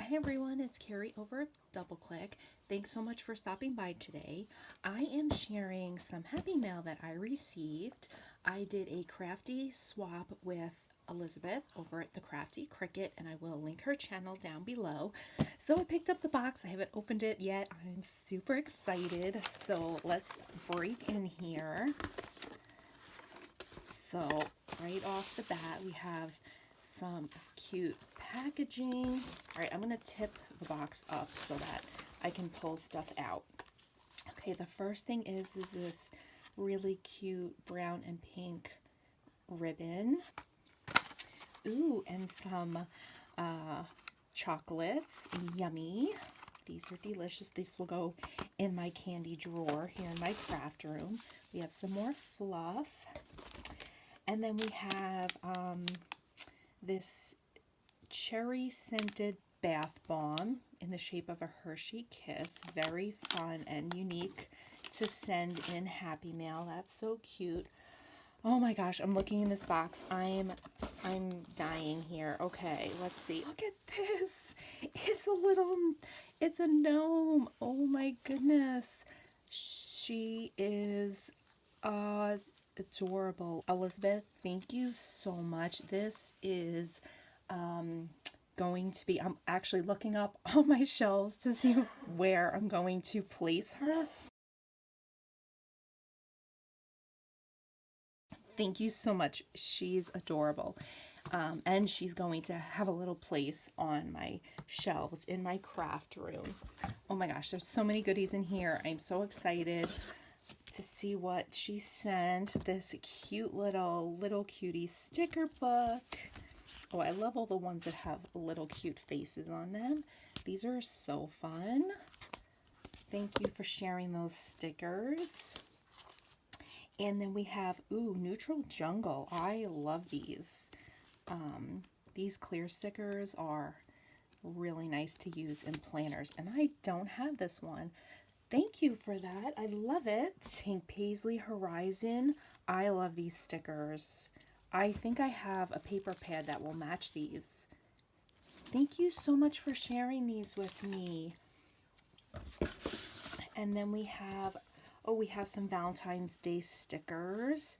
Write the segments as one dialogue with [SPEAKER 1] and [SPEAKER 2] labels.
[SPEAKER 1] Hi everyone, it's Carrie over at Double Click. Thanks so much for stopping by today. I am sharing some happy mail that I received. I did a crafty swap with Elizabeth over at TheCrafty Cricket, and I will link her channel down below. So I picked up the box. I haven't opened it yet. I'm super excited. So let's break in here. So right off the bat, we have some cute packaging. All right, I'm gonna tip the box up so that I can pull stuff out. Okay, the first thing is this really cute brown and pink ribbon. Ooh, and some chocolates. Yummy. These are delicious. This will go in my candy drawer here in my craft room. We have some more fluff. And then we have this cherry scented bath bomb in the shape of a Hershey Kiss. Very fun and unique to send in Happy Mail. That's so cute. Oh my gosh, I'm looking in this box. I'm dying here. Okay, let's see. Look at this. It's a gnome. Oh my goodness. She is adorable. Elizabeth, thank you so much. This is going to be, I'm actually looking up on my shelves to see where I'm going to place her. Thank you so much. She's adorable. And she's going to have a little place on my shelves in my craft room. Oh my gosh, there's so many goodies in here. I'm so excited to see what she sent. This cute little cutie sticker book. Oh, I love all the ones that have little cute faces on them. These are so fun. Thank you for sharing those stickers. And then we have, ooh, Neutral Jungle. I love these. These clear stickers are really nice to use in planners. And I don't have this one. Thank you for that. I love it. Pink Paisley Horizon. I love these stickers. I think I have a paper pad that will match these. Thank you so much for sharing these with me. And then we have, oh, we have some Valentine's Day stickers.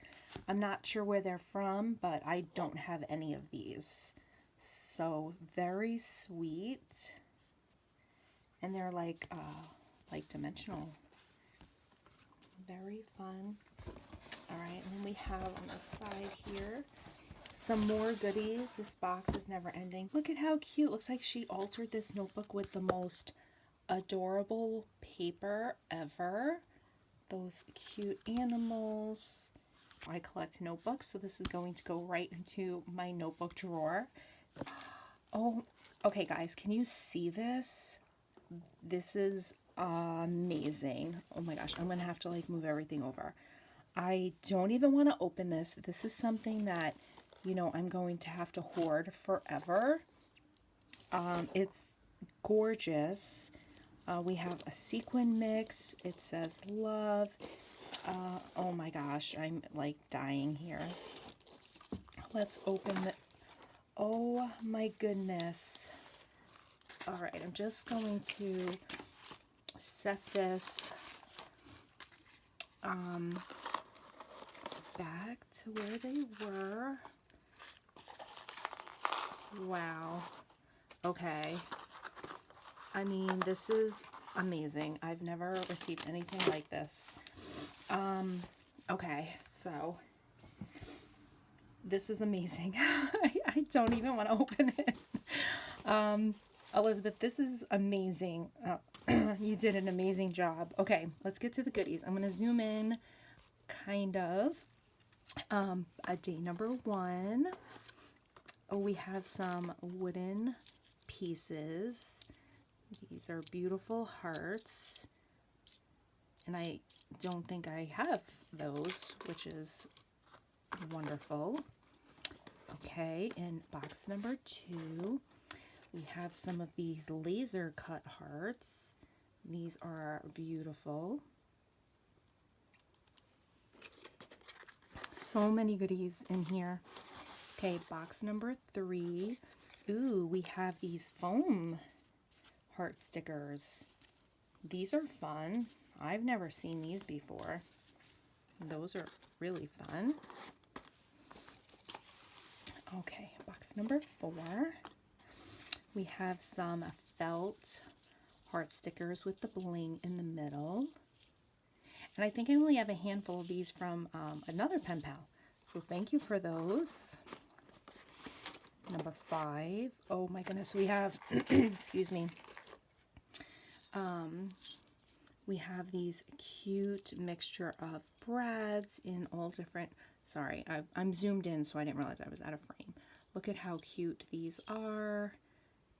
[SPEAKER 1] I'm not sure where they're from, but I don't have any of these. So very sweet. And they're like dimensional. Very fun. All right, and then we have on the side here some more goodies. This box is never ending. Look at how cute. Looks like she altered this notebook with the most adorable paper ever. Those cute animals. I collect notebooks, so this is going to go right into my notebook drawer. Oh, okay guys, can you see this? This is amazing. Oh my gosh, I'm gonna have to like move everything over. I don't even want to open this. This is something that, you know, I'm going to have to hoard forever. It's gorgeous. We have a sequin mix. It says love. Oh my gosh, I'm like dying here. Let's open the, oh my goodness. All right, I'm just going to set this back to where they were. Wow. Okay. I mean, this is amazing. I've never received anything like this. Okay, so this is amazing. I don't even want to open it. Elizabeth, this is amazing. You did an amazing job. Okay, let's get to the goodies. I'm going to zoom in, kind of. Day number 1. Oh, we have some wooden pieces. These are beautiful hearts. And I don't think I have those, which is wonderful. Okay, in box number 2, we have some of these laser cut hearts. These are beautiful. So many goodies in here. Okay, box number 3. Ooh, we have these foam heart stickers. These are fun. I've never seen these before. Those are really fun. Okay, box number 4. We have some felt heart stickers with the bling in the middle. And I think I only have a handful of these from another pen pal. So thank you for those. Number 5. Oh my goodness, we have, excuse me. We have these cute mixture of brads in all different, sorry, I'm zoomed in so I didn't realize I was out of frame. Look at how cute these are.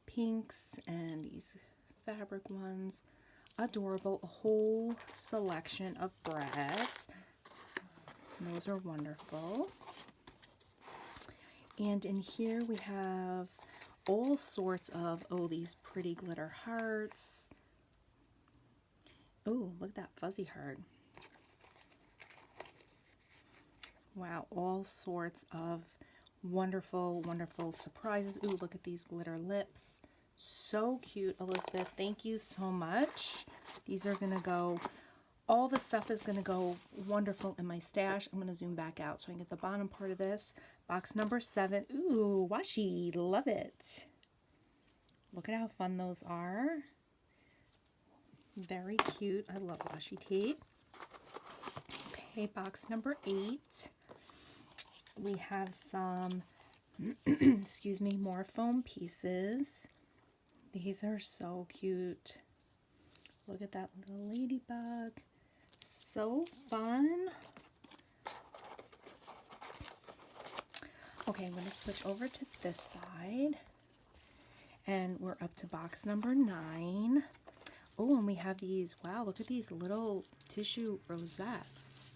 [SPEAKER 1] Pinks and these fabric ones. Adorable. A whole selection of brads. Those are wonderful. And in here we have all sorts of, oh, these pretty glitter hearts. Oh, look at that fuzzy heart. Wow, all sorts of wonderful, wonderful surprises. Ooh, look at these glitter lips. So cute, Elizabeth. Thank you so much. These are going to go, all the stuff is going to go wonderful in my stash. I'm going to zoom back out so I can get the bottom part of this. Box number 7. Ooh, washi. Love it. Look at how fun those are. Very cute. I love washi tape. Okay, box number 8. We have some, excuse me, more foam pieces. These are so cute. Look at that little ladybug. So fun. Okay, I'm going to switch over to this side. And we're up to box number 9. Oh, and we have these, wow, look at these little tissue rosettes.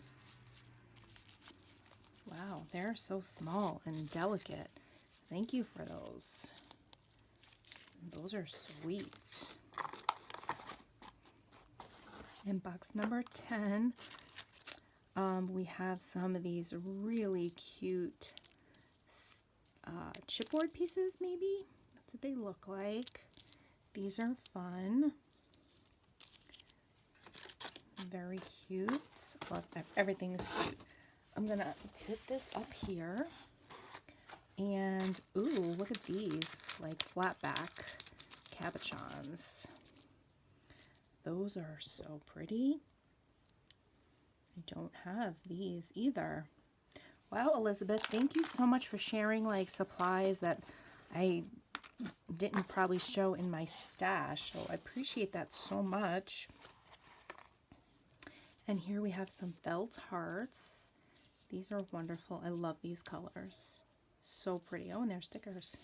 [SPEAKER 1] Wow, they're so small and delicate. Thank you for those. Those are sweet. In box number 10, we have some of these really cute chipboard pieces, maybe? That's what they look like. These are fun. Very cute. Love everything's cute. I'm gonna tip this up here. And ooh, look at these, like flat back cabochons. Those are so pretty. I don't have these either. Wow, Elizabeth, thank you so much for sharing like supplies that I didn't probably show in my stash. So I appreciate that so much. And here we have some felt hearts. These are wonderful. I love these colors. So pretty. Oh, and there's stickers.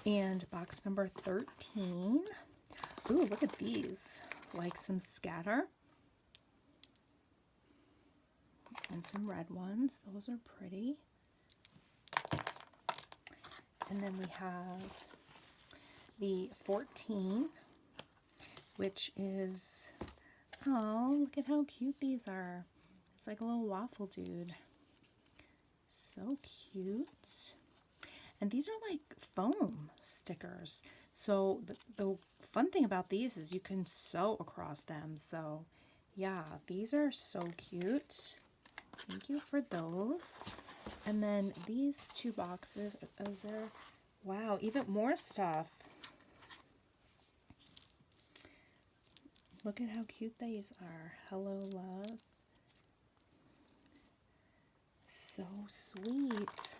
[SPEAKER 1] And box number 13. Ooh, look at these. Like some scatter. And some red ones. Those are pretty. And then we have the 14, which is, oh, look at how cute these are. It's like a little waffle dude. So cute. And these are like foam stickers. So the fun thing about these is you can sew across them. So yeah, these are so cute. Thank you for those. And then these 2 boxes, those are, wow, even more stuff. Look at how cute these are. Hello, love. So sweet.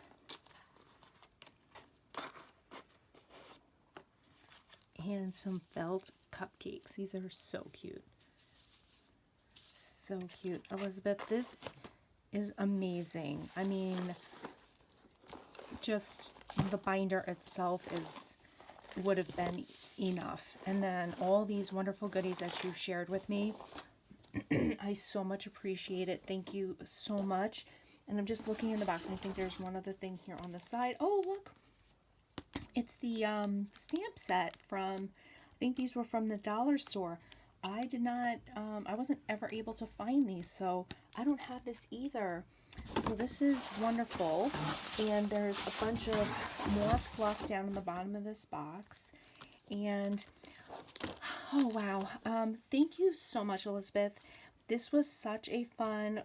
[SPEAKER 1] And some felt cupcakes. These are so cute. So cute. Elizabeth, this is amazing. I mean, just the binder itself would have been enough. And then all these wonderful goodies that you've shared with me, I so much appreciate it. Thank you so much. And I'm just looking in the box, and I think there's one other thing here on the side. Oh, look. It's the stamp set from, I think these were from the dollar store. I did not, I wasn't ever able to find these, so I don't have this either. So this is wonderful, and there's a bunch of more fluff down in the bottom of this box, and oh wow, thank you so much, Elizabeth. This was such a fun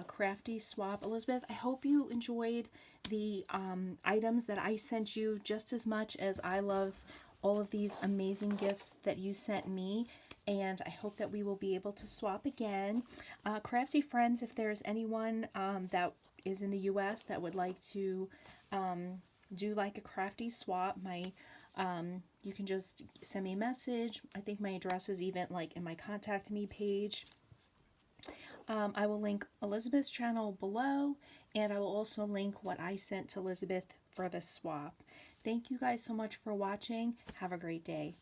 [SPEAKER 1] crafty swap. Elizabeth, I hope you enjoyed the items that I sent you just as much as I love all of these amazing gifts that you sent me. And I hope that we will be able to swap again. Crafty friends, if there's anyone that is in the US that would like to do like a crafty swap, you can just send me a message. I think my address is even like in my contact me page. I will link Elizabeth's channel below, and I will also link what I sent to Elizabeth for the swap. Thank you guys so much for watching. Have a great day.